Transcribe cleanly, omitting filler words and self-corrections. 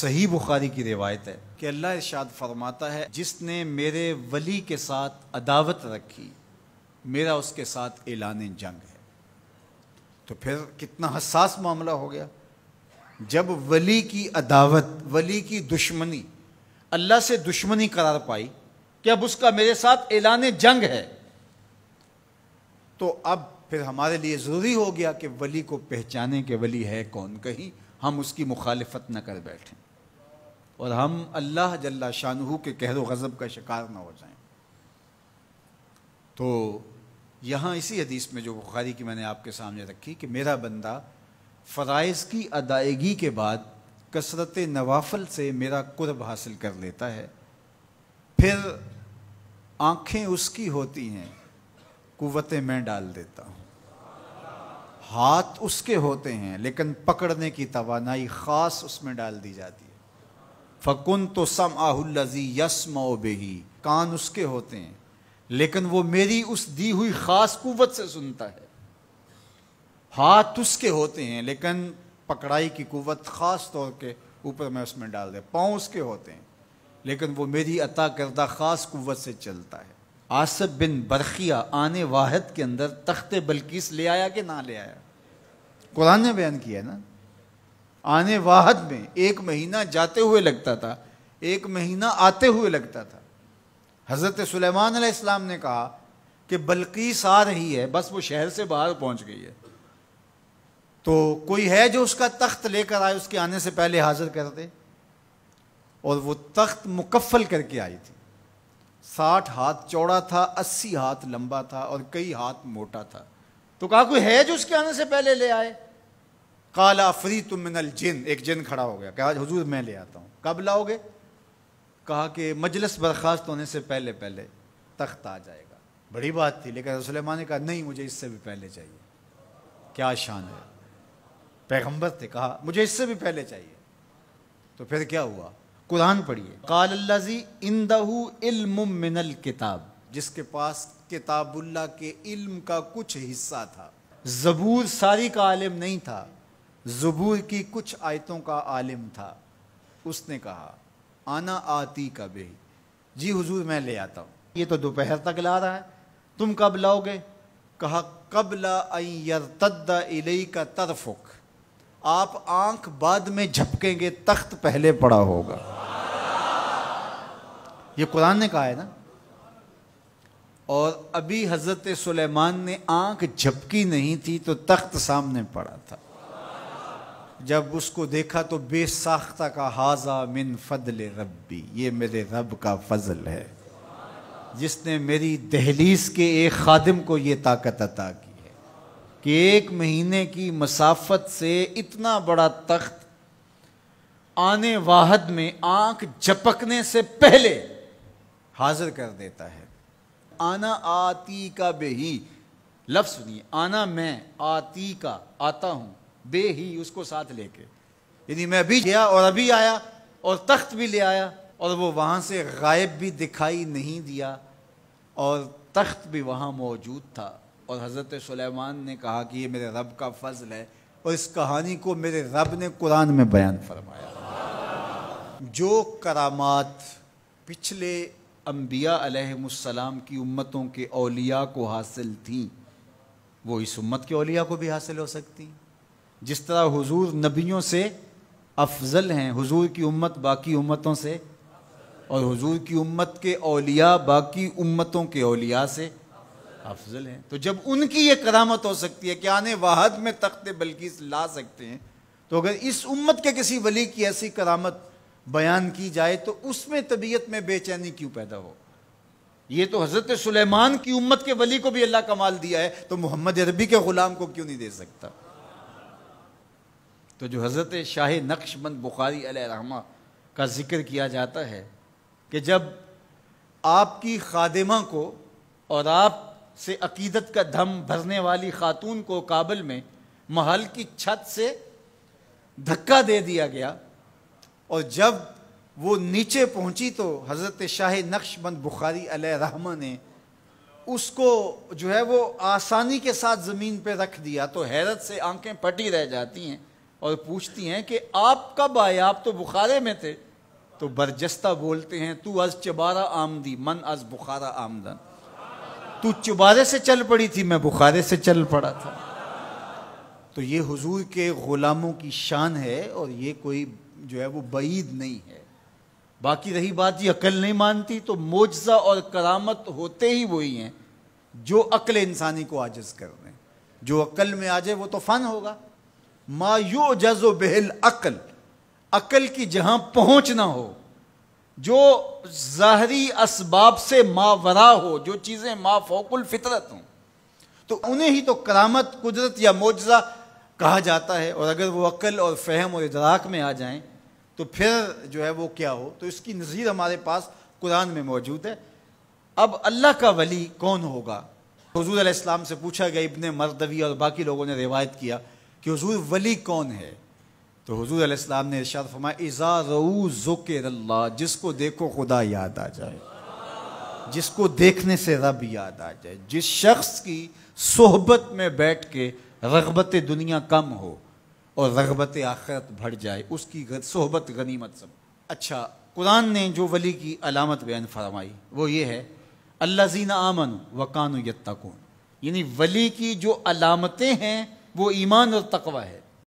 صحیح بخاری کی روایت ہے کہ اللہ ارشاد فرماتا ہے جس نے میرے ولی کے ساتھ عداوت رکھی میرا اس کے ساتھ اعلان جنگ ہے۔ تو پھر کتنا حساس معاملہ ہو گیا جب ولی کی عداوت، ولی کی دشمنی، اللہ سے دشمنی قرار پائی کہ اب اس کا میرے ساتھ اعلان جنگ ہے، تو اب پھر ہمارے لیے ضروری ہو گیا کہ ولی کو پہچانے کہ ولی ہے کون، کہیں ہم اس کی مخالفت نہ کر بیٹھیں اور ہم اللہ جل شانہ کے قہر و غضب کا شکار نہ ہو جائیں۔ تو یہاں اسی حدیث میں جو بخاری کی میں نے آپ کے سامنے رکھی کہ میرا بندہ فرائض کی ادائیگی کے بعد کثرت نوافل سے میرا قرب حاصل کر لیتا ہے، پھر آنکھیں اس کی ہوتی ہیں، قوتیں میں ڈال دیتا ہوں، ہاتھ اس کے ہوتے ہیں لیکن پکڑنے کی توانائی خاص اس میں ڈال دی جاتی ہے۔ فَكُنْتُ سَمْعَهُ الَّذِي يَسْمَعُ بِهِ، کان اس کے ہوتے ہیں لیکن وہ میری اس دی ہوئی خاص قوت سے سنتا ہے۔ ہاتھ اس کے ہوتے ہیں لیکن پکڑائی کی قوت خاص طور کے اوپر میں اس میں ڈال دے۔ پاؤں اس کے ہوتے ہیں لیکن وہ میری عطا کردہ خاص قوت سے چلتا ہے۔ آصف بن برخیہ آنے واحد کے اندر تخت بلقیس لے آیا کہ نہ لے آیا؟ قرآن نے بیان کیا نا، آنے واحد میں 1 مہینہ جاتے ہوئے لگتا تھا، 1 مہینہ آتے ہوئے لگتا تھا۔ حضرت سلیمان علیہ السلام نے کہا کہ بلقیس آ رہی ہے، بس وہ شہر سے باہر پہنچ گئی ہے، تو کوئی ہے جو اس کا تخت لے کر آئے، اس کے آنے سے پہلے حاضر کر دے۔ اور وہ تخت مکفل کر کے آئی تھی، 60 ہاتھ چوڑا تھا، 80 ہاتھ لمبا تھا اور کئی ہاتھ موٹا تھا۔ تو کہا کوئی ہے جو اس کے آنے سے پہلے لے آئے؟ قال عفریت من الجن، ایک جن کھڑا ہو گیا، کہا حضور میں لے آتا ہوں۔ کب لاؤ گے؟ کہا کہ مجلس برخاست ہونے سے پہلے پہلے تخت آ جائے گا۔ بڑی بات تھی، لیکن سلیمان نے کہا نہیں، مجھے اس سے بھی پہلے چاہیے۔ کیا شان ہے، پیغمبر تھے، کہا مجھے اس سے بھی پہلے چاہیے۔ تو پھر کیا ہوا؟ قرآن پڑھیے، قال الذی عندہ علم من الکتاب، جس کے پاس کتاب اللہ کے علم کا کچھ حصہ تھا۔ زبور ساری کا عالم نہیں تھا، زبور کی کچھ آیتوں کا عالم تھا۔ اس نے کہا انا آتی کا بہ، جی حضور میں لے آتا ہوں۔ یہ تو دوپہر تک لا رہا ہے، تم کب لاؤ گے؟ کہا قبل ان یرتد الیک طرفک، آپ آنکھ بعد میں جھپکیں گے، تخت پہلے پڑا ہوگا۔ یہ قرآن نے کہا ہے نا۔ اور ابھی حضرت سلیمان نے آنکھ جھپکی نہیں تھی تو تخت سامنے پڑا تھا۔ جب اس کو دیکھا تو بے ساختہ کا ھذا من فضل ربی، یہ میرے رب کا فضل ہے جس نے میری دہلیز کے ایک خادم کو یہ طاقت عطا کی ہے کہ 1 مہینے کی مسافت سے اتنا بڑا تخت آنے واحد میں آنکھ جھپکنے سے پہلے حاضر کر دیتا ہے۔ آنا آتی کا بے ہی، لفظ سنیے، آنا میں، آتی کا آتا ہوں، بے ہی اس کو ساتھ لے کے، یعنی میں ابھی گیا اور ابھی آیا اور تخت بھی لے آیا، اور وہ وہاں سے غائب بھی دکھائی نہیں دیا اور تخت بھی وہاں موجود تھا۔ اور حضرت سلیمان نے کہا کہ یہ میرے رب کا فضل ہے، اور اس کہانی کو میرے رب نے قرآن میں بیان فرمایا۔ جو کرامات پچھلے انبیاء علیہم السلام کی امتوں کے اولیاء کو حاصل تھیں، وہ اس امت کے اولیاء کو بھی حاصل ہو سکتی ہیں۔ جس طرح حضور نبیوں سے افضل ہیں، حضور کی امت باقی امتوں سے، اور حضور کی امت کے اولیاء باقی امتوں کے اولیاء سے افضل ہیں۔ تو جب ان کی یہ کرامت ہو سکتی ہے کہ آنے واحد میں تخت بلقیس لا سکتے ہیں، تو اگر اس امت کے کسی ولی کی ایسی کرامت بیان کی جائے تو اس میں طبیعت میں بے چینی کیوں پیدا ہو؟ یہ تو حضرت سلیمان کی امت کے ولی کو بھی اللہ کمال دیا ہے، تو محمد عربی کے غلام کو کیوں نہیں دے سکتا؟ تو جو حضرت شاہ نقشبند بخاری علیہ رحمہ کا ذکر کیا جاتا ہے کہ جب آپ کی خادمہ کو اور آپ سے عقیدت کا دھم بھرنے والی خاتون کو کابل میں محل کی چھت سے دھکا دے دیا گیا، اور جب وہ نیچے پہنچی تو حضرت شاہ نقشبند بخاری علیہ رحمہ نے اس کو جو ہے وہ آسانی کے ساتھ زمین پہ رکھ دیا، تو حیرت سے آنکھیں پھٹی رہ جاتی ہیں اور پوچھتی ہیں کہ آپ کب آئے، آپ تو بخارے میں تھے؟ تو برجستہ بولتے ہیں تو از چبارہ آمدی من از بخارا آمدن، تو چبارے سے چل پڑی تھی، میں بخارے سے چل پڑا تھا۔ تو یہ حضور کے غلاموں کی شان ہے، اور یہ کوئی جو ہے وہ بعید نہیں ہے۔ باقی رہی بات یہ عقل نہیں مانتی، تو معجزہ اور کرامت ہوتے ہی وہی ہیں جو عقل انسانی کو عاجز کر دیں۔ جو عقل میں آ جائے وہ تو فن ہوگا۔ ما یعجز بہ العقل، عقل کی جہاں پہنچ نہ ہو، جو ظاہری اسباب سے ماورا ہو، جو چیزیں ما فوق الفطرت ہوں، تو انہیں ہی تو کرامت، قدرت یا معجزہ کہا جاتا ہے۔ اور اگر وہ عقل اور فہم اور ادراک میں آ جائیں تو پھر جو ہے وہ کیا ہو۔ تو اس کی نظیر ہمارے پاس قرآن میں موجود ہے۔ اب اللہ کا ولی کون ہوگا؟ حضور علیہ السلام سے پوچھا گیا، ابن مردوی اور باقی لوگوں نے روایت کیا کہ حضور ولی کون ہے؟ تو حضور علیہ السلام نے ارشاد فرمایا، اذا رؤوا ذکر اللہ، جس کو دیکھو خدا یاد آ جائے، جس کو دیکھنے سے رب یاد آ جائے، جس شخص کی صحبت میں بیٹھ کے رغبت دنیا کم ہو اور رغبت آخرت بڑھ جائے، اس کی صحبت غنیمت سب۔ اچھا، قرآن نے جو ولی کی علامت بیان فرمائی وہ یہ ہے، الذین آمنوا وکانوا یتقون، یعنی ولی کی جو علامتیں ہیں وہ ایمان اور تقوی ہے۔